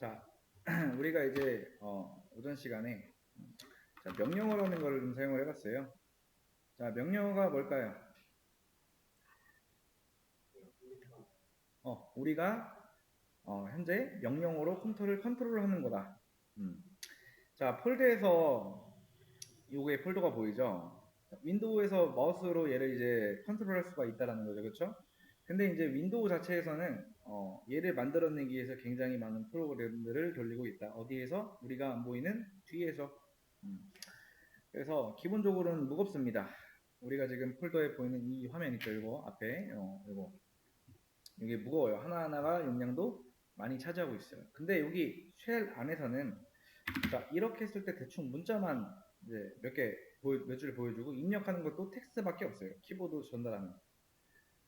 자, 우리가 이제 오전 시간에 명령어라는 거를 좀 사용을 해봤어요. 자, 명령어가 뭘까요? 우리가 현재 명령어로 컴퓨터를 컨트롤하는 거다. 자, 폴더에서 요게 폴더가 보이죠? 윈도우에서 마우스로 얘를 이제 컨트롤할 수가 있다라는 거죠, 그렇죠? 근데 이제 윈도우 자체에서는 얘를 만들어내기 위해서 굉장히 많은 프로그램들을 돌리고 있다. 어디에서? 우리가 안 보이는 뒤에서. 음. 그래서 기본적으로는 무겁습니다. 우리가 지금 폴더에 보이는 이 화면 있죠, 이거 앞에 이거 이게 무거워요. 하나하나가 용량도 많이 차지하고 있어요. 근데 여기 쉘 안에서는 자, 이렇게 했을 때 대충 문자만 이제 몇 줄 보여주고 입력하는 것도 텍스트밖에 없어요. 키보드 전달하는.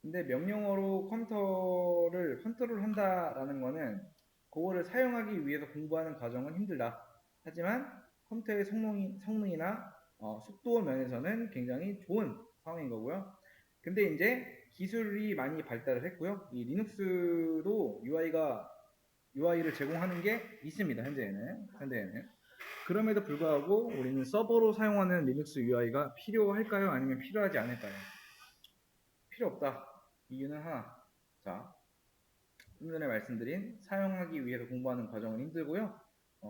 근데 명령어로 컴퓨터를 컨트롤 한다라는 거는 그거를 사용하기 위해서 공부하는 과정은 힘들다. 하지만 컴퓨터의 성능이나 속도 면에서는 굉장히 좋은 상황인 거고요. 근데 이제 기술이 많이 발달을 했고요. 이 리눅스도 UI를 제공하는 게 있습니다. 현재에는. 그럼에도 불구하고 우리는 서버로 사용하는 리눅스 UI가 필요할까요? 아니면 필요하지 않을까요? 필요 없다. 이유는 하나. 자, 좀 전에 말씀드린 사용하기 위해서 공부하는 과정은 힘들고요.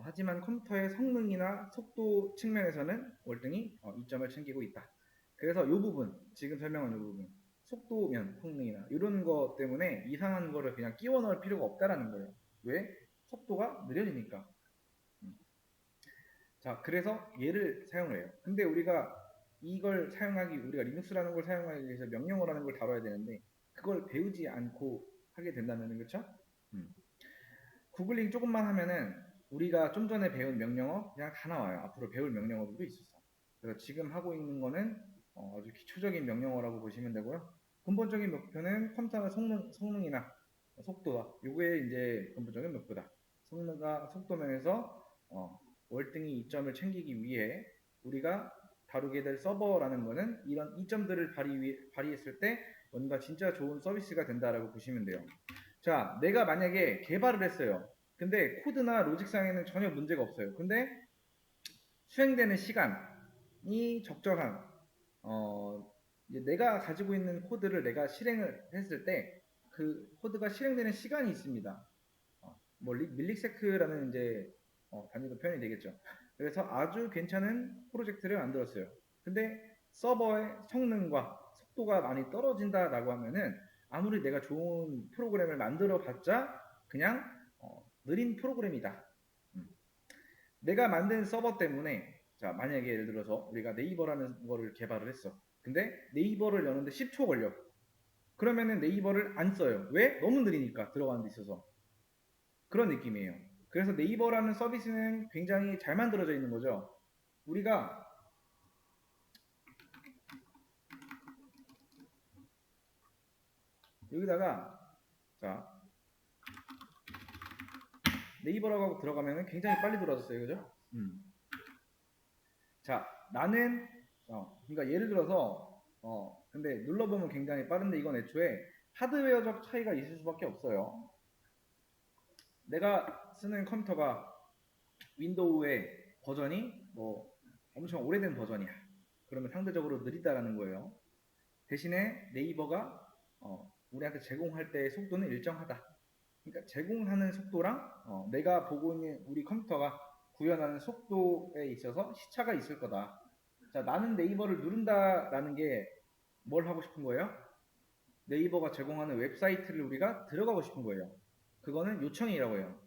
하지만 컴퓨터의 성능이나 속도 측면에서는 월등히 이점을 챙기고 있다. 그래서 이 부분, 지금 설명한 이 부분, 속도면 성능이나 이런 거 때문에 이상한 거를 그냥 끼워 넣을 필요가 없다라는 거예요. 왜? 속도가 느려지니까. 자, 그래서 얘를 사용을 해요. 근데 우리가 우리가 리눅스라는 걸 사용하기 위해서 명령어라는 걸 다뤄야 되는데, 그걸 배우지 않고 하게 된다면은, 그쵸? 음. 구글링 조금만 하면은, 우리가 좀 전에 배운 명령어, 그냥 다 나와요. 앞으로 배울 명령어들도 있었어. 그래서 지금 하고 있는 거는 아주 기초적인 명령어라고 보시면 되고요. 근본적인 목표는 컴퓨터의 성능이나 속도다. 요게 이제 근본적인 목표다. 속도 면에서 월등히 이점을 챙기기 위해 우리가 다루게 될 서버라는 거는 이런 이점들을 발휘했을 때 뭔가 진짜 좋은 서비스가 된다라고 보시면 돼요. 자, 내가 만약에 개발을 했어요. 근데 코드나 로직상에는 전혀 문제가 없어요. 근데 수행되는 시간이 적절한 이제 내가 가지고 있는 코드를 내가 실행을 했을 때 그 코드가 실행되는 시간이 있습니다. 뭐 밀리세크라는 이제 단위로 표현이 되겠죠. 그래서 아주 괜찮은 프로젝트를 만들었어요. 근데 서버의 성능과 속도가 많이 떨어진다라고 하면은 아무리 내가 좋은 프로그램을 만들어 봤자 그냥 느린 프로그램이다. 음. 내가 만든 서버 때문에 자 만약에 예를 들어서 우리가 네이버라는 거를 개발을 했어. 근데 네이버를 여는데 10초 걸려. 그러면은 네이버를 안 써요. 왜? 너무 느리니까 들어가는 데 있어서. 그런 느낌이에요. 그래서 네이버라는 서비스는 굉장히 잘 만들어져 있는 거죠. 우리가 여기다가 자 네이버라고 하고 들어가면 굉장히 빨리 들어왔어요, 그죠? 자 나는 그러니까 예를 들어서 근데 눌러보면 굉장히 빠른데 이건 애초에 하드웨어적 차이가 있을 수밖에 없어요. 내가 쓰는 컴퓨터가 윈도우의 버전이 뭐 엄청 오래된 버전이야. 그러면 상대적으로 느리다라는 거예요. 대신에 네이버가 우리한테 제공할 때의 속도는 일정하다. 그러니까 제공하는 속도랑 내가 보고 있는 우리 컴퓨터가 구현하는 속도에 있어서 시차가 있을 거다. 자, 나는 네이버를 누른다라는 게 뭘 하고 싶은 거예요? 네이버가 제공하는 웹사이트를 우리가 들어가고 싶은 거예요. 그거는 요청이라고 해요.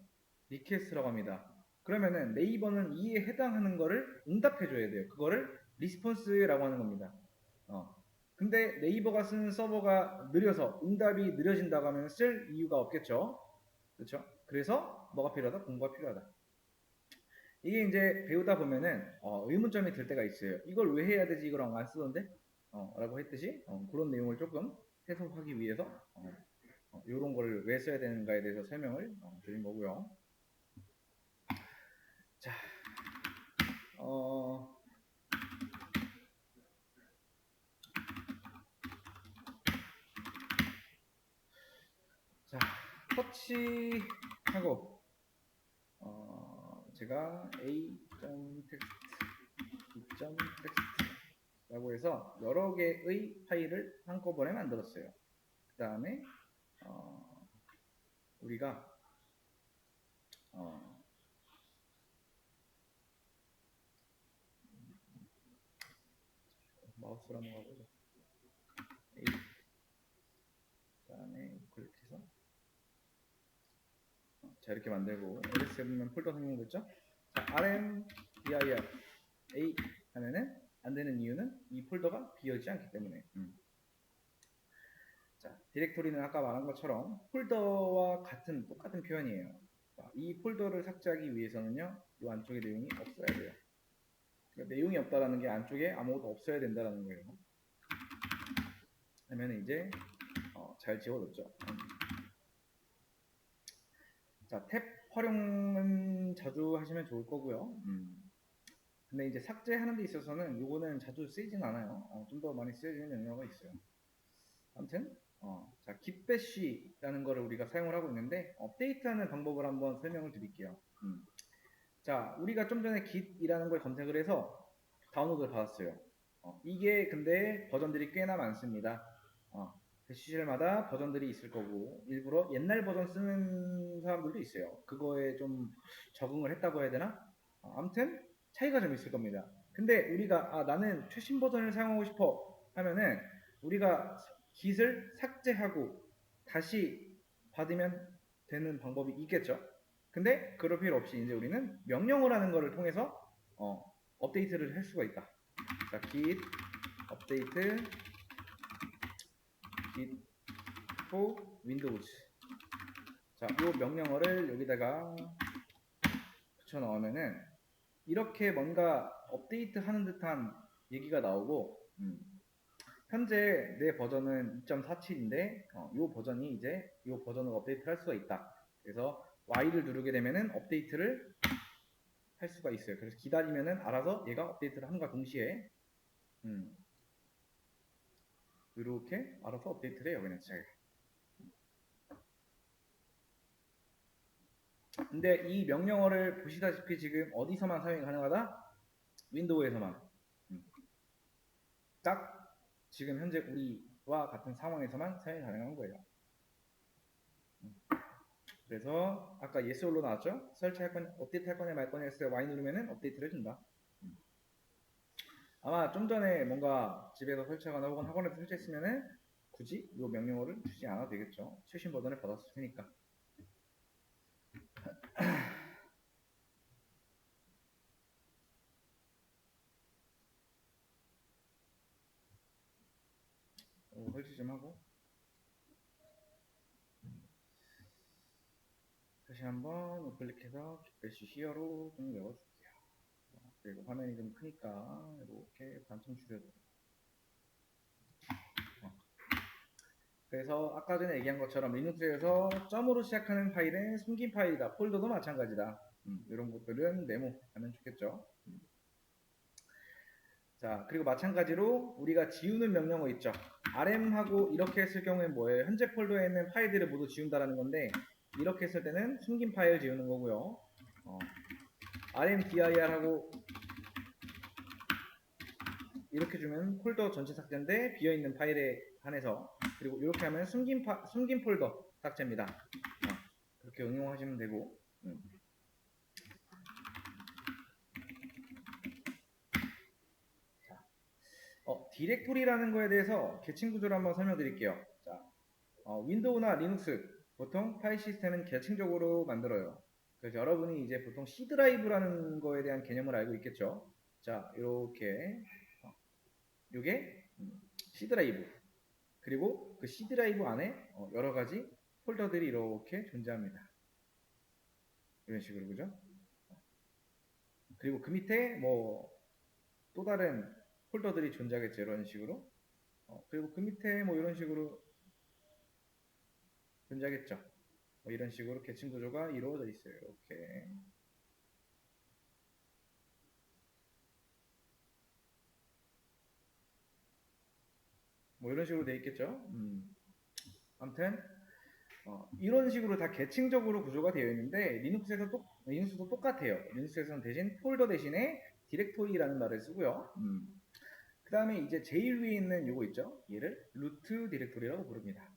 리퀘스트라고 합니다. 그러면은 네이버는 이에 해당하는 거를 응답해 줘야 돼요. 그거를 리스폰스라고 하는 겁니다. 어. 근데 네이버가 쓰는 서버가 느려서 응답이 느려진다고 하면 쓸 이유가 없겠죠. 그렇죠? 그래서 뭐가 필요하다? 공부가 필요하다. 이게 이제 배우다 보면은 의문점이 들 때가 있어요. 이걸 왜 해야 되지? 이걸 안 쓰던데? 라고 했듯이 그런 내용을 조금 해석하기 위해서 이런 걸 왜 써야 되는가에 대해서 설명을 드린 거고요. 자, 자, 터치하고 제가 a.text, b.text라고 해서 여러 개의 파일을 한꺼번에 만들었어요. 그 다음에 우리가 마우스로 한번 가보죠. A, 그 다음에 클릭해서 자, 이렇게 만들고 ls 해보면 폴더 생성됐죠? 자, rm dir a 하면은 안 되는 이유는 이 폴더가 비어있지 않기 때문에. 자, 디렉토리는 아까 말한 것처럼 폴더와 똑같은 표현이에요. 자, 이 폴더를 삭제하기 위해서는요, 이 안쪽에 내용이 없어야 돼요. 그러니까 내용이 없다라는 게 안쪽에 아무것도 없어야 된다라는 거예요. 그러면 이제 잘 지워졌죠. 자, 탭 활용은 자주 하시면 좋을 거고요. 근데 이제 삭제하는 데 있어서는 요거는 자주 쓰이진 않아요. 좀 더 많이 쓰여지는 영역가 있어요. 아무튼 자, gitbash라는 거를 우리가 사용을 하고 있는데 업데이트하는 방법을 한번 설명을 드릴게요. 자, 우리가 좀 전에 git이라는 걸 검색을 해서 다운로드를 받았어요. 이게 근데 버전들이 꽤나 많습니다. 시절마다 버전들이 있을 거고 일부러 옛날 버전 쓰는 사람들도 있어요. 그거에 좀 적응을 했다고 해야 되나? 아무튼 차이가 좀 있을 겁니다. 근데 우리가 나는 최신 버전을 사용하고 싶어 하면은 우리가 git을 삭제하고 다시 받으면 되는 방법이 있겠죠. 근데 그럴 필요 없이 이제 우리는 명령을 하는 거를 통해서 업데이트를 할 수가 있다. 자, git 업데이트 git for windows. 자, 이 명령어를 여기다가 붙여 넣으면은 이렇게 뭔가 업데이트 하는 듯한 얘기가 나오고 현재 내 버전은 2.47인데 이 버전이 이제 이 버전을 업데이트 할 수가 있다. 그래서 Y를 누르게 되면은 업데이트를 할 수가 있어요. 그래서 기다리면은 알아서 얘가 업데이트를 함과 동시에 이렇게 알아서 업데이트를 해요. 그냥 제가. 근데 이 명령어를 보시다시피 지금 어디서만 사용이 가능하다? 윈도우에서만. 딱 지금 현재 우리와 같은 상황에서만 사용이 가능한 거예요. 그래서 아까 yes or로 나왔죠? 설치할 거냐, 업데이트 할 거냐 말 거냐 했을 때 Y 누르면은 업데이트를 해준다. 아마 좀 전에 뭔가 집에서 설치하거나 혹은 학원에서 설치했으면은 굳이 이 명령어를 주지 않아도 되겠죠. 최신 버전을 받았을 테니까. 설치 좀 하고 다시 한번 우클릭해서 깃배시 히어로 좀 열어줄게요. 그리고 화면이 좀 크니까 이렇게 반쯤 줄여줘요. 그래서 아까 전에 얘기한 것처럼 리눅스에서 점으로 시작하는 파일은 숨긴 파일이다. 폴더도 마찬가지다. 이런 것들은 메모하면 좋겠죠. 자, 그리고 마찬가지로 우리가 지우는 명령어 있죠. rm하고 이렇게 했을 경우에 뭐예요? 현재 폴더에 있는 파일들을 모두 지운다라는 건데 이렇게 했을 때는 숨긴 파일 지우는 거고요. rmdir하고 이렇게 주면 폴더 전체 삭제인데 비어있는 파일에 한해서 그리고 이렇게 하면 숨긴 폴더 삭제입니다. 그렇게 응용하시면 되고 디렉토리라는 거에 대해서 계층 구조를 한번 설명드릴게요. 자, 윈도우나 리눅스 보통 파일 시스템은 계층적으로 만들어요. 그래서 여러분이 이제 보통 C 드라이브라는 거에 대한 개념을 알고 있겠죠. 자, 이렇게 이게 C 드라이브 그리고 그 C 드라이브 안에 여러 가지 폴더들이 이렇게 존재합니다. 이런 식으로 그죠? 그리고 그 밑에 뭐 또 다른 폴더들이 존재하겠죠. 이런 식으로. 그리고 그 밑에 뭐 이런 식으로 존재하겠죠. 뭐 이런 식으로 계층 구조가 이루어져 있어요. 이렇게. 뭐 이런 식으로 돼 있겠죠. 아무튼 이런 식으로 다 계층적으로 구조가 되어 있는데 리눅스도 똑같아요. 리눅스에서는 대신 폴더 대신에 디렉토리라는 말을 쓰고요. 그 다음에 이제 제일 위에 있는 요거 있죠? 얘를 루트 디렉토리라고 부릅니다.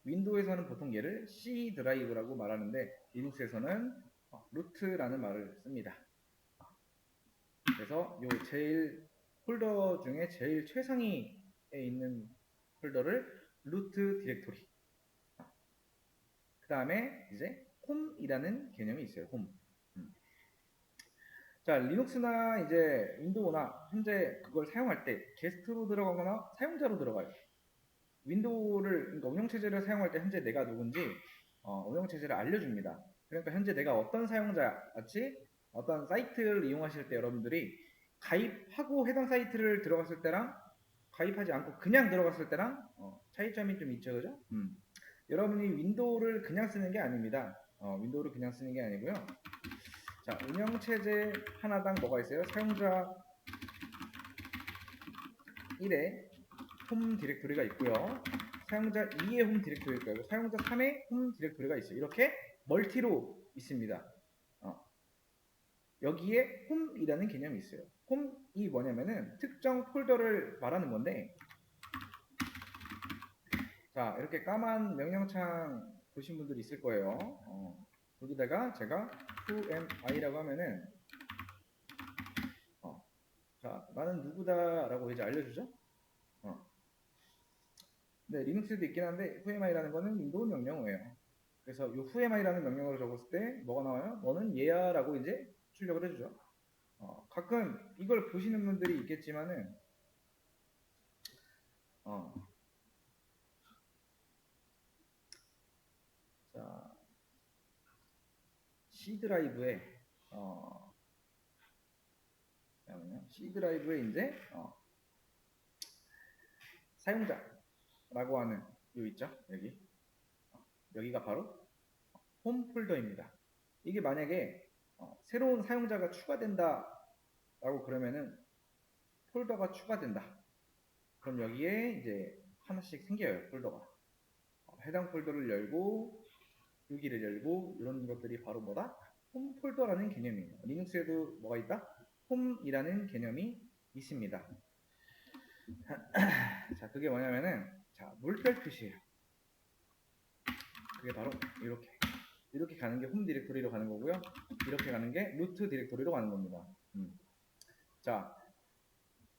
윈도우에서는 보통 얘를 C 드라이브라고 말하는데 리눅스에서는 루트라는 말을 씁니다. 그래서 요 제일 폴더 중에 제일 최상위에 있는 폴더를 루트 디렉토리. 그 다음에 이제 홈이라는 개념이 있어요. 홈. 자, 리눅스나 이제 윈도우나 현재 그걸 사용할 때 게스트로 들어가거나 사용자로 들어가요. 윈도우를, 그러니까 운영체제를 사용할 때 현재 내가 누군지 운영체제를 알려줍니다. 그러니까 현재 내가 어떤 사용자 같이 어떤 사이트를 이용하실 때 여러분들이 가입하고 해당 사이트를 들어갔을 때랑 가입하지 않고 그냥 들어갔을 때랑 차이점이 좀 있죠, 그죠? 여러분이 윈도우를 그냥 쓰는 게 아닙니다. 윈도우를 그냥 쓰는 게 아니고요. 자, 운영체제 하나당 뭐가 있어요? 사용자 1에 홈 디렉토리가 있고요. 사용자 2의 홈 디렉토리가 있고 사용자 3의 홈 디렉토리가 있어요. 이렇게 멀티로 있습니다. 여기에 홈이라는 개념이 있어요. 홈이 뭐냐면은 특정 폴더를 말하는 건데, 자, 이렇게 까만 명령창 보신 분들이 있을 거예요. 여기다가 제가 who am I라고 하면은 자, 나는 누구다라고 이제 알려주죠. 네, 리눅스에도 있긴 한데 who am I라는 거는 윈도우 명령어예요. 그래서 이 who am I라는 명령어를 적었을 때 뭐가 나와요? 너는 얘야라고 이제 출력을 해주죠. 가끔 이걸 보시는 분들이 있겠지만은 자, C 드라이브에 C 드라이브에 이제 사용자라고 하는 요 있죠? 여기가 바로 홈 폴더입니다. 이게 만약에 새로운 사용자가 추가된다 라고 그러면은 폴더가 추가된다. 그럼 여기에 이제 하나씩 생겨요, 폴더가. 해당 폴더를 열고 여기를 열고 이런 것들이 바로 뭐다? 홈 폴더라는 개념이에요. 리눅스에도 뭐가 있다? 홈이라는 개념이 있습니다. 자, 그게 뭐냐면은 자, 물결 표시예요. 그게 바로 이렇게 가는 게 홈 디렉토리로 가는 거고요. 이렇게 가는 게 루트 디렉토리로 가는 겁니다. 자,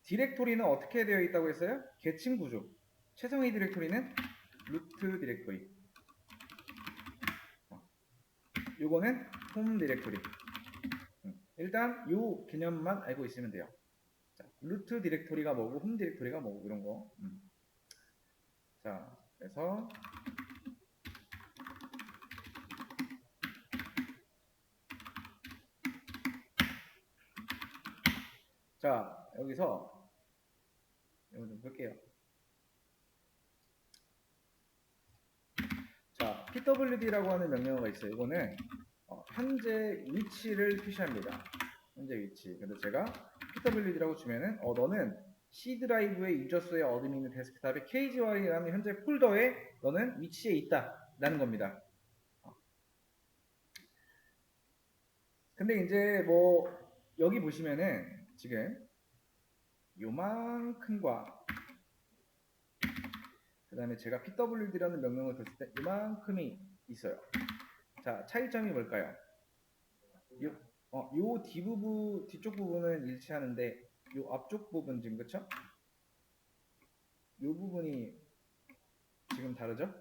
디렉토리는 어떻게 되어 있다고 했어요? 계층 구조. 최상위 디렉토리는 루트 디렉토리. 요거는 홈 디렉토리. 일단 요 개념만 알고 있으면 돼요. 자, 루트 디렉토리가 뭐고 홈 디렉토리가 뭐고 이런 거. 자, 그래서 자, 여기서 이거 좀 볼게요. 자, pwd라고 하는 명령어가 있어요. 이거는 현재 위치를 표시합니다. 현재 위치. 그래서 제가 pwd라고 주면은 너는 C 드라이브의 유저수의 어드민 데스크탑의 KGY라는 현재 폴더에 너는 위치에 있다 라는 겁니다. 근데 이제 뭐 여기 보시면은 지금 요만큼과 그 다음에 제가 pwd라는 명령을 뒀을 때 이만큼이 있어요. 자, 차이점이 뭘까요? 요 뒤쪽 부분은 일치하는데 요 앞쪽 부분 지금 그쵸? 요 부분이 지금 다르죠?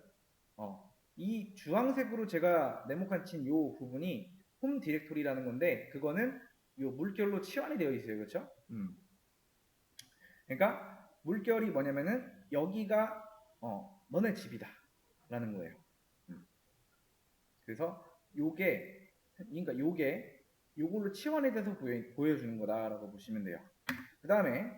이 주황색으로 제가 네모칸 친 요 부분이 홈 디렉토리라는 건데 그거는 요 물결로 치환이 되어 있어요. 그쵸? 그러니까 물결이 뭐냐면은 여기가 너네 집이다 라는 거예요. 그래서 그러니까 요걸로 치환이 돼서 보여주는 거다라고 보시면 돼요. 그 다음에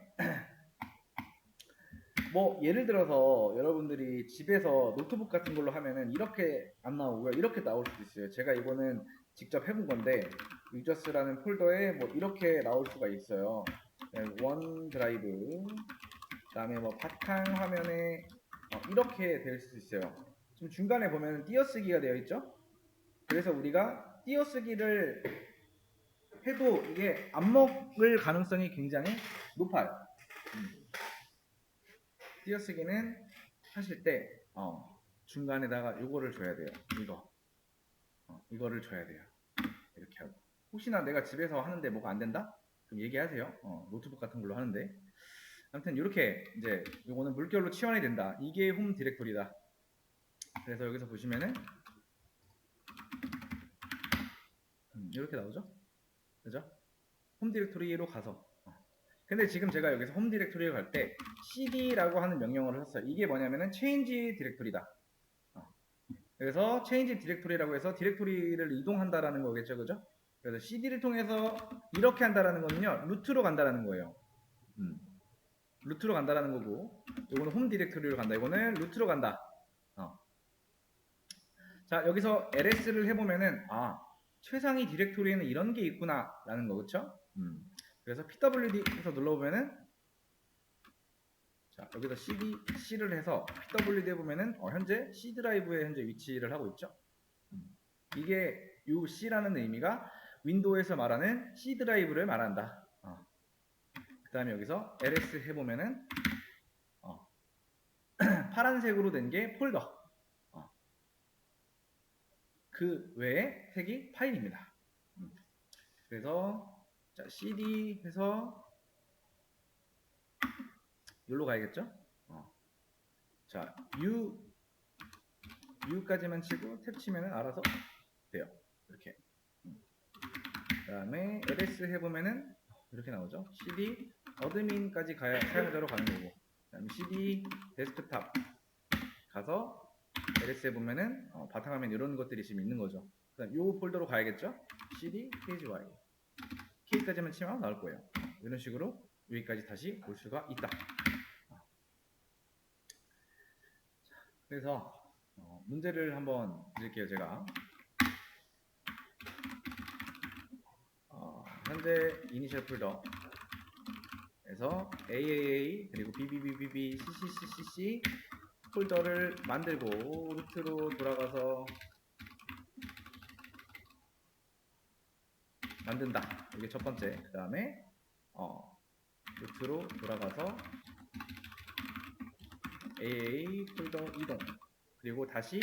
뭐 예를 들어서 여러분들이 집에서 노트북 같은 걸로 하면은 이렇게 안 나오고요. 이렇게 나올 수도 있어요. 제가 이거는 직접 해본 건데 유저스라는 폴더에 뭐 이렇게 나올 수가 있어요. 원 드라이브, 그 다음에 뭐 바탕 화면에 이렇게 될 수 있어요. 지금 중간에 보면 띄어쓰기가 되어 있죠. 그래서 우리가 띄어쓰기를 해도 이게 안 먹을 가능성이 굉장히 높아요. 띄어쓰기는 하실 때 중간에다가 요거를 줘야 돼요. 이거를 줘야 돼요. 이렇게 하고. 혹시나 내가 집에서 하는데 뭐가 안 된다? 그럼 얘기하세요. 노트북 같은 걸로 하는데. 아무튼 이렇게 이제 요거는 물결로 치환이 된다. 이게 홈 디렉토리다. 그래서 여기서 보시면은 이렇게 나오죠? 그죠? 홈 디렉토리로 가서 근데 지금 제가 여기서 홈 디렉토리에 갈 때 cd라고 하는 명령어를 썼어요. 이게 뭐냐면은 change 디렉토리다. 그래서 change 디렉토리라고 해서 디렉토리를 이동한다라는 거겠죠, 그죠? 그래서 cd를 통해서 이렇게 한다라는 거는요, 루트로 간다라는 거예요. 루트로 간다라는 거고, 이거는 홈 디렉토리로 간다. 이거는 루트로 간다. 자, 여기서 ls를 해보면은 최상위 디렉토리에는 이런 게 있구나라는 거, 그렇죠? 그래서 pwd 해서 눌러보면은 자, 여기서 cd를 해서 pwd 해보면은 현재 C 드라이브에 현재 위치를 하고 있죠. 이게 이 C라는 의미가 윈도우에서 말하는 C 드라이브를 말한다. 그 다음에 여기서 ls 해보면은 파란색으로 된 게 폴더. 그 외에 색이 파일입니다. 그래서 자, cd 해서 여기로 가야겠죠? 자, U까지만 치고 탭 치면은 알아서 돼요. 이렇게. 그 다음에 ls 해보면은 이렇게 나오죠. cd 어드민까지 가야 사용자로 가는 거고. 그 다음에 cd 데스크탑 가서 ls 해보면은 바탕화면 이런 것들이 지금 있는 거죠. 그 다음 요 폴더로 가야겠죠. cd pgy k까지만 치면 나올 거예요. 이런 식으로 여기까지 다시 올 수가 있다. 그래서 문제를 한번 드릴게요. 제가 현재 이니셜 폴더에서 AAA 그리고 BBBBB CCCCC 폴더를 만들고 루트로 돌아가서 만든다. 이게 첫 번째. 그 다음에 루트로 돌아가서 AAA 폴더 이동 그리고 다시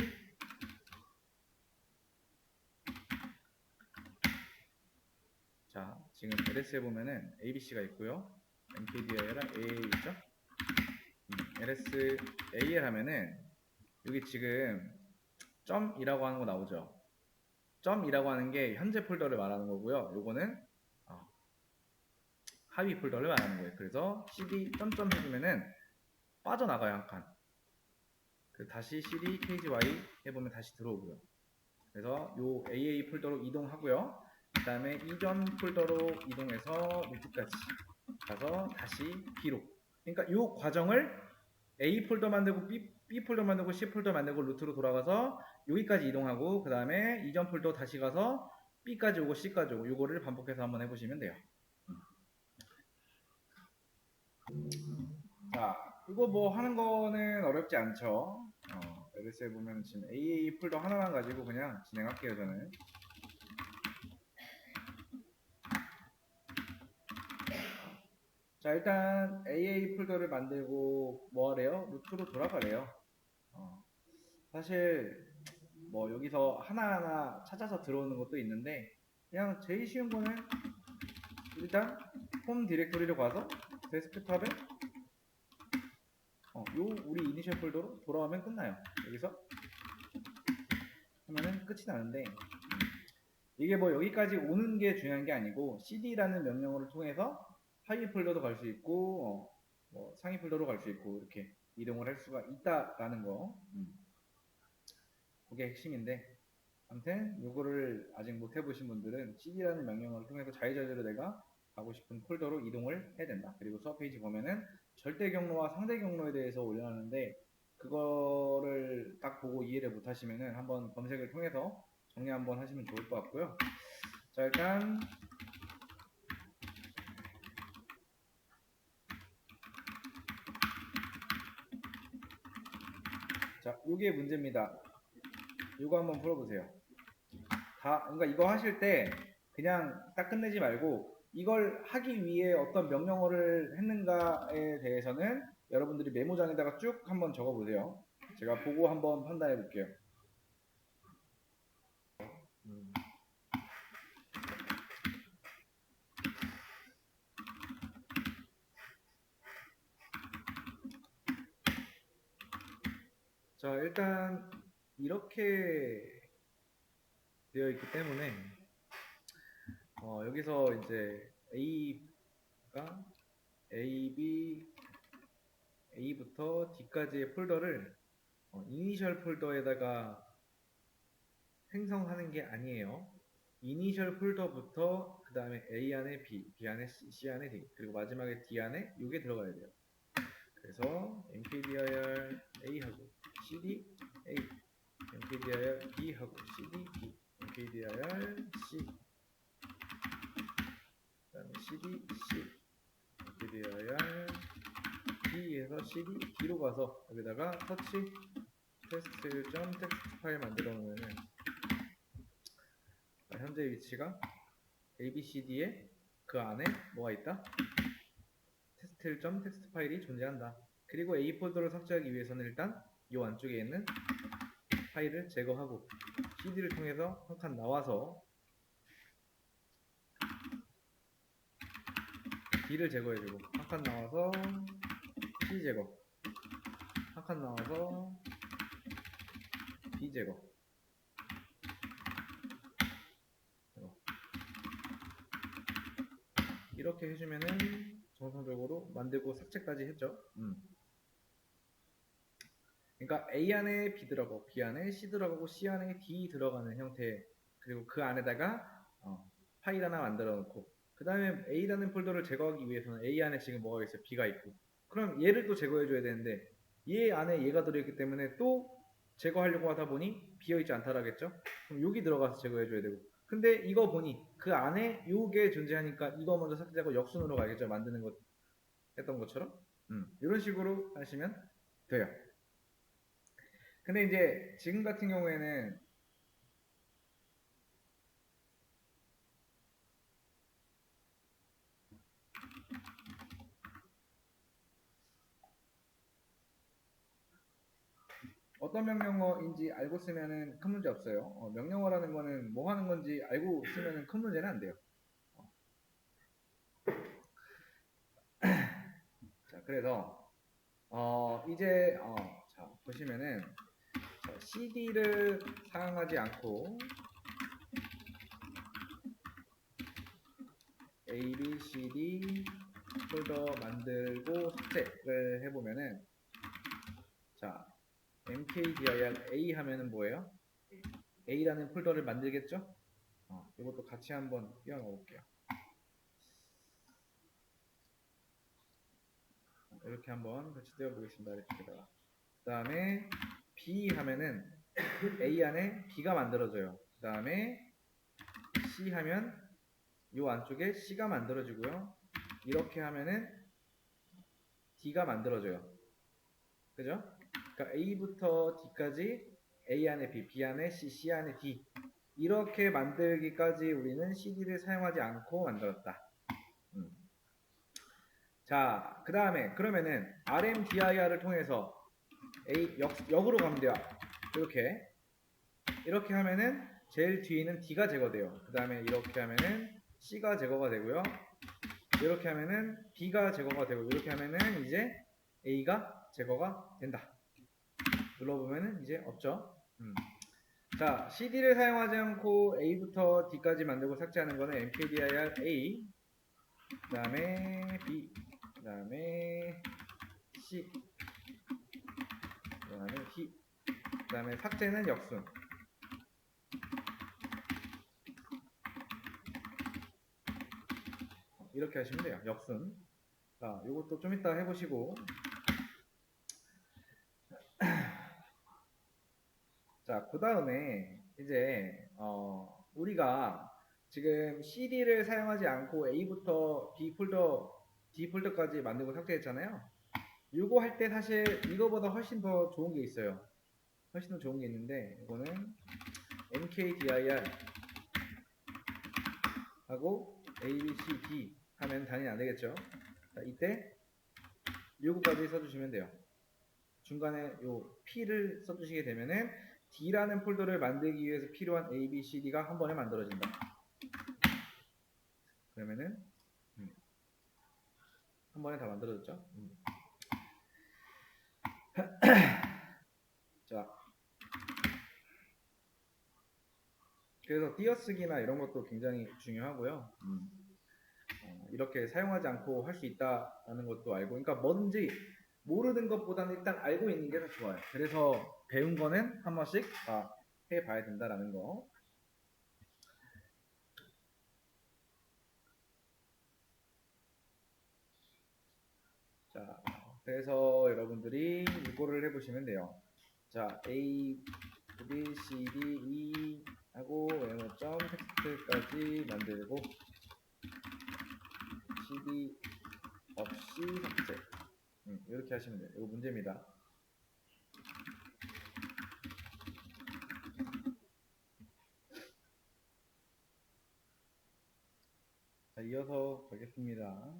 자, 지금 LS에 보면은 ABC가 있고요. MKDI랑 AA 있죠? LS AL 하면은 여기 지금 점이라고 하는 거 나오죠? 점이라고 하는 게 현재 폴더를 말하는 거고요. 요거는 하위 폴더를 말하는 거예요. 그래서 cd 점점 해주면은 빠져나가요, 한 칸. 다시 cd kgy 해보면 다시 들어오고요. 그래서 요 AA 폴더로 이동하고요. 그 다음에 이전 폴더로 이동해서 루트까지 가서 다시 B로. 그러니까 요 과정을 A 폴더 만들고 B 폴더 만들고 C 폴더 만들고 루트로 돌아가서 여기까지 이동하고 그 다음에 이전 폴더 다시 가서 B까지 오고 C까지 오고 요거를 반복해서 한번 해보시면 돼요. 자, 이거 뭐 하는 거는 어렵지 않죠. LS에 보면 지금 AA 폴더 하나만 가지고 그냥 진행할게요, 저는. 자, 일단 AA 폴더를 만들고 뭐 하래요? 루트로 돌아가래요. 사실 뭐 여기서 하나하나 찾아서 들어오는 것도 있는데 그냥 제일 쉬운 거는 일단 홈 디렉토리로 가서 데스크탑에 요 우리 이니셜 폴더로 돌아오면 끝나요. 여기서 하면은 끝이 나는데 이게 뭐 여기까지 오는 게 중요한 게 아니고 cd라는 명령어를 통해서 하위 폴더도 갈 수 있고 뭐 상위 폴더로 갈 수 있고 이렇게 이동을 할 수가 있다라는 거 그게 핵심인데 아무튼 요거를 아직 못 해보신 분들은 cd라는 명령어를 통해서 자유자재로 내가 가고 싶은 폴더로 이동을 해야 된다. 그리고 수업 페이지 보면은 절대 경로와 상대 경로에 대해서 올려놨는데 그거를 딱 보고 이해를 못 하시면은 한번 검색을 통해서 정리 한번 하시면 좋을 것 같고요. 자, 일단 자, 요게 문제입니다. 이거 한번 풀어보세요. 그러니까 이거 하실 때 그냥 딱 끝내지 말고 이걸 하기 위해 어떤 명령어를 했는가에 대해서는 여러분들이 메모장에다가 쭉 한번 적어보세요. 제가 보고 한번 판단해 볼게요. 자, 일단 이렇게 되어 있기 때문에 여기서 이제 A가 A, B, A부터 D까지의 폴더를 이니셜 폴더에다가 생성하는 게 아니에요. 이니셜 폴더부터 그 다음에 A 안에 B, B 안에 C, C 안에 D, 그리고 마지막에 D 안에 이게 들어가야 돼요. 그래서 mkdir A하고 cd A, mkdir B하고 cd B, mkdir C, 그 다음에 cd C, mkdir B에서 cd D로 가서 여기다가 터치 test.txt 파일 만들어 놓으면은 현재 위치가 ABCD에 그 안에 뭐가 있다? test.txt 파일이 존재한다. 그리고 A 폴더를 삭제하기 위해서는 일단 이 안쪽에 있는 파일을 제거하고 CD를 통해서 한 칸 나와서 D를 제거해주고 한 칸 나와서 C 제거, 한 칸 나와서 B 제거. 이렇게 해주면은 정상적으로 만들고 삭제까지 했죠. 그러니까 A 안에 B 들어가고 B 안에 C 들어가고 C 안에 D 들어가는 형태, 그리고 그 안에다가 파일 하나 만들어 놓고 그 다음에 A라는 폴더를 제거하기 위해서는 A 안에 지금 뭐가 있어요? B가 있고 그럼 얘를 또 제거해 줘야 되는데 얘 안에 얘가 들어있기 때문에 또 제거하려고 하다 보니 비어있지 않다라겠죠? 그럼 여기 들어가서 제거해 줘야 되고 근데 이거 보니 그 안에 요게 존재하니까 이거 먼저 삭제하고 역순으로 가겠죠? 만드는 것 했던 것처럼 이런 식으로 하시면 돼요. 근데 이제 지금 같은 경우에는 어떤 명령어인지 알고 쓰면은 큰 문제 없어요. 명령어라는 거는 뭐 하는 건지 알고 쓰면은 큰 문제는 안 돼요. 자, 그래서 이제 자 보시면은 CD를 사용하지 않고 A, B, C, D 폴더 만들고 삭제를 해보면은 자 mkdir A 하면은 뭐예요? A라는 폴더를 만들겠죠? 이것도 같이 한번 띄워넣어 볼게요. 이렇게 한번 같이 띄워보겠습니다. 이렇게다가 그 다음에 B 하면은 A 안에 B가 만들어져요. 그 다음에 C 하면 이 안쪽에 C가 만들어지고요. 이렇게 하면은 D가 만들어져요. 그죠? 그러니까 A부터 D까지 A 안에 B, B 안에 C, C 안에 D 이렇게 만들기까지 우리는 CD를 사용하지 않고 만들었다. 자, 그 다음에 그러면은 RMDIR을 통해서 역으로 가면 돼요. 이렇게 하면은 제일 뒤에 있는 D가 제거돼요. 그 다음에 이렇게 하면은 C가 제거가 되고요. 이렇게 하면은 B가 제거가 되고 이렇게 하면은 이제 A가 제거가 된다. 눌러보면은 이제 없죠. 자, CD를 사용하지 않고 A부터 D까지 만들고 삭제하는 거는 mkdir A, 그 다음에 B, 그 다음에 C, 그 다음에 D, 그 다음에 삭제는 역순. 이렇게 하시면 돼요. 역순. 자, 이것도 좀 이따 해보시고. 자, 그 다음에 이제 우리가 지금 CD를 사용하지 않고 A부터 B 폴더, D 폴더까지 만들고 삭제했잖아요. 이거 할 때 사실 이거보다 훨씬 더 좋은 게 있어요. 훨씬 더 좋은 게 있는데 이거는 mkdir 하고 abcd 하면 당연히 안 되겠죠. 자, 이때 요거까지 써주시면 돼요. 중간에 요 P를 써주시게 되면은 D라는 폴더를 만들기 위해서 필요한 A, B, C, D가 한 번에 만들어진다. 그러면은 한 번에 다 만들어졌죠. 자, 그래서 띄어쓰기나 이런 것도 굉장히 중요하고요. 이렇게 사용하지 않고 할 수 있다는 것도 알고, 그러니까 뭐든지 모르는 것보다는 일단 알고 있는 게 더 좋아요. 그래서 배운 거는 한 번씩 다 해봐야 된다라는 거. 자, 그래서 여러분들이 이거를 해보시면 돼요. 자, A, B, C, D, E 하고 메모점 텍스트까지 만들고 CD 없이 삭제. 이렇게 하시면 돼요. 이거 문제입니다. 자, 이어서 가겠습니다.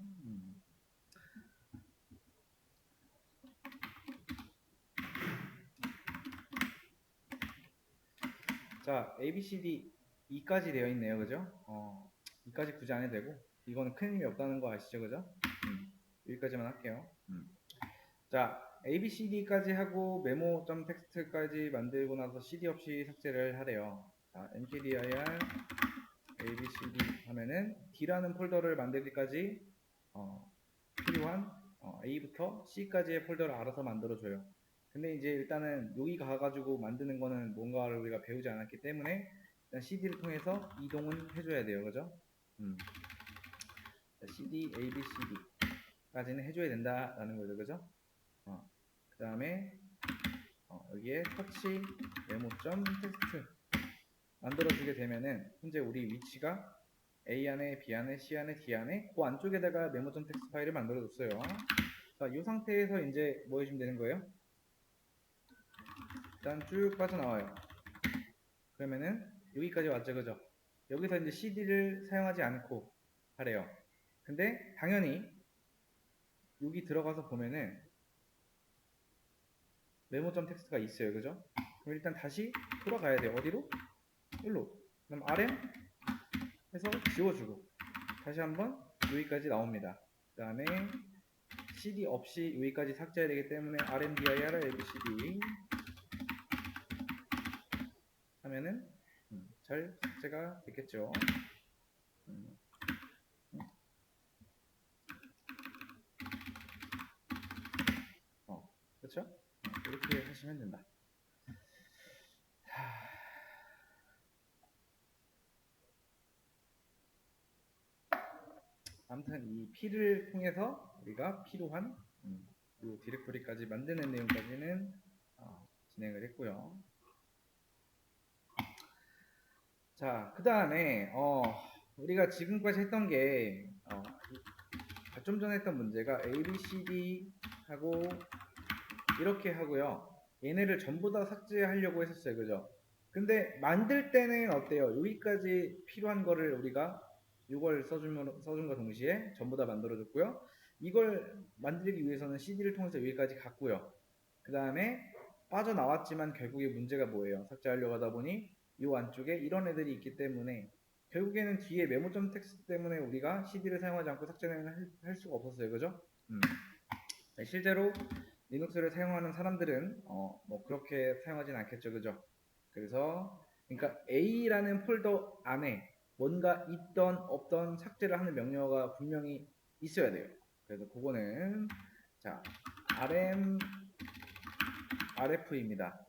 자, A, B, C, D, E까지 되어 있네요. 그죠? E까지 굳이 안 해도 되고, 이거는 큰 의미 없다는 거 아시죠? 그죠? 여기까지만 할게요. 자, A, B, C, D까지 하고 메모점 텍스트까지 만들고 나서 CD 없이 삭제를 하래요. 자, mkdir A, B, C, D 하면은 D라는 폴더를 만들기까지 필요한 A부터 C까지의 폴더를 알아서 만들어줘요. 근데 이제 일단은 여기 가가지고 만드는 거는 뭔가를 우리가 배우지 않았기 때문에 일단 CD를 통해서 이동은 해줘야 돼요. 그죠? CD, A, B, C, D까지는 해줘야 된다라는 거죠. 그죠? 그 다음에 여기에 터치 메모점 텍스트 만들어주게 되면은 현재 우리 위치가 A 안에, B 안에, C 안에, D 안에 그 안쪽에다가 메모점 텍스트 파일을 만들어줬어요. 자, 이 상태에서 이제 뭐 해주면 되는 거예요? 일단 쭉 빠져나와요. 그러면은 여기까지 왔죠, 그죠? 여기서 이제 CD를 사용하지 않고 하래요. 근데 당연히 여기 들어가서 보면은 메모점 텍스트가 있어요, 그죠? 그럼 일단 다시 돌아가야 돼요. 어디로? 일로. 그럼 RM 해서 지워주고 다시 한번 여기까지 나옵니다. 그 다음에 CD 없이 여기까지 삭제해야 되기 때문에 RMDIR ABCD 하면은 잘 삭제가 됐겠죠. 그렇죠? 이렇게 하시면 된다. 아무튼 이 P를 통해서 우리가 필요한 이 디렉토리까지 만드는 내용까지는 진행을 했고요. 자, 그 다음에 우리가 지금까지 했던 게 좀 전에 했던 문제가 A, B, C, D 하고 이렇게 하고요. 얘네를 전부 다 삭제하려고 했었어요. 그죠? 근데 만들 때는 어때요? 여기까지 필요한 거를 우리가 이걸 써준과 동시에 전부 다 만들어줬고요. 이걸 만들기 위해서는 CD를 통해서 여기까지 갔고요. 그 다음에 빠져나왔지만 결국에 문제가 뭐예요? 삭제하려고 하다 보니 이 안쪽에 이런 애들이 있기 때문에 결국에는 뒤에 메모점 텍스트 때문에 우리가 CD를 사용하지 않고 삭제는 할 수가 없었어요. 그죠? 실제로 리눅스를 사용하는 사람들은 뭐 그렇게 사용하진 않겠죠. 그죠? 그래서 그러니까 A라는 폴더 안에 뭔가 있던 없던 삭제를 하는 명령어가 분명히 있어야 돼요. 그래서 그거는 자 rm rf입니다.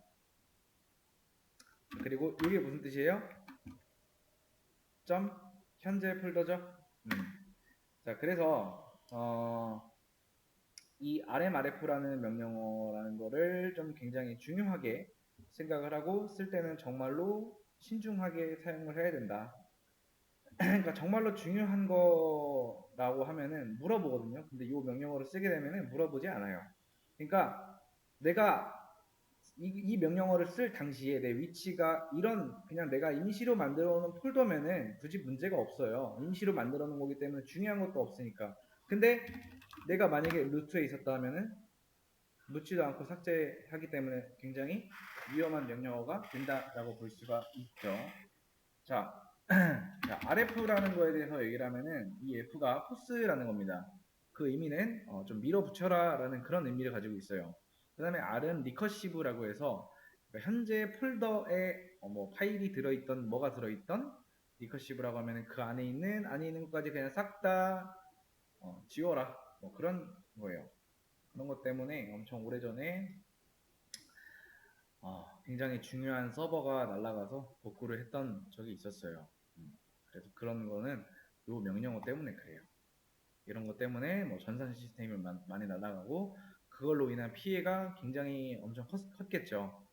그리고 이게 무슨 뜻이에요? 점 현재 폴더죠. 자 그래서 이 rmrf라는 명령어라는 거를 좀 굉장히 중요하게 생각을 하고 쓸 때는 정말로 신중하게 사용을 해야 된다. 그러니까 정말로 중요한 거라고 하면은 물어보거든요. 근데 이 명령어를 쓰게 되면은 물어보지 않아요. 그러니까 내가 이 명령어를 쓸 당시에 내 위치가 이런 그냥 내가 임시로 만들어 놓은 폴더면은 굳이 문제가 없어요. 임시로 만들어 놓은 거기 때문에 중요한 것도 없으니까. 근데 내가 만약에 루트에 있었다 하면은 묻지도 않고 삭제하기 때문에 굉장히 위험한 명령어가 된다라고 볼 수가 있죠. 자, 자, RF라는 거에 대해서 얘기를 하면은 이 F가 포스라는 겁니다. 그 의미는 좀 밀어붙여라 라는 그런 의미를 가지고 있어요. 그 다음에 R은 리커시브라고 해서 그러니까 현재 폴더에 뭐 파일이 들어있던 뭐가 들어있던 리커시브라고 하면은 그 안에 있는 것까지 그냥 싹 다 지워라 뭐 그런 거예요. 그런 것 때문에 엄청 오래전에 굉장히 중요한 서버가 날아가서 복구를 했던 적이 있었어요. 그래서 그런 거는 요 명령어 때문에 그래요. 이런 것 때문에 뭐 전산 시스템이 많이 날아가고 그걸로 인한 피해가 굉장히 엄청 컸겠죠.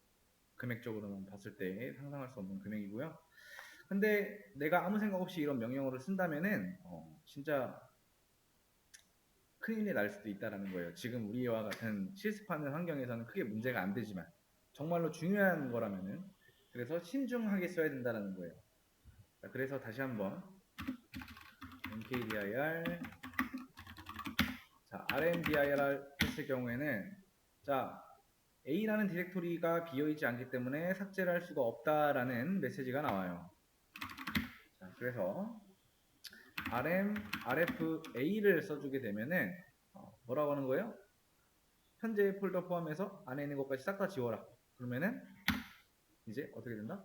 금액적으로는 봤을 때 상상할 수 없는 금액이고요. 근데 내가 아무 생각 없이 이런 명령어를 쓴다면은 진짜 큰일이 날 수도 있다라는 거예요. 지금 우리와 같은 실습하는 환경에서는 크게 문제가 안 되지만 정말로 중요한 거라면은 그래서 신중하게 써야 된다는 거예요. 자, 그래서 다시 한번 mkdir 자 rmdir 했을 경우에는 자 A라는 디렉토리가 비어있지 않기 때문에 삭제를 할 수가 없다라는 메시지가 나와요. 자, 그래서 rfa를 써주게 되면은 뭐라고 하는 거예요? 현재 폴더 포함해서 안에 있는 것까지 싹 다 지워라. 그러면은 이제 어떻게 된다?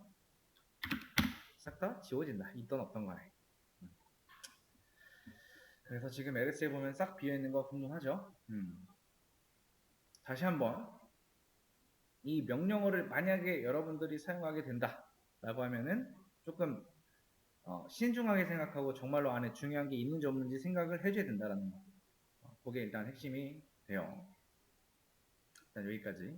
싹 다 지워진다. 있던 없던 간에. 그래서 지금 LS에 보면 싹 비어있는 거 궁금하죠? 다시 한번 이 명령어를 만약에 여러분들이 사용하게 된다 라고 하면은 조금 신중하게 생각하고 정말로 안에 중요한 게 있는지 없는지 생각을 해줘야 된다는 거. 그게 일단 핵심이 돼요. 일단 여기까지.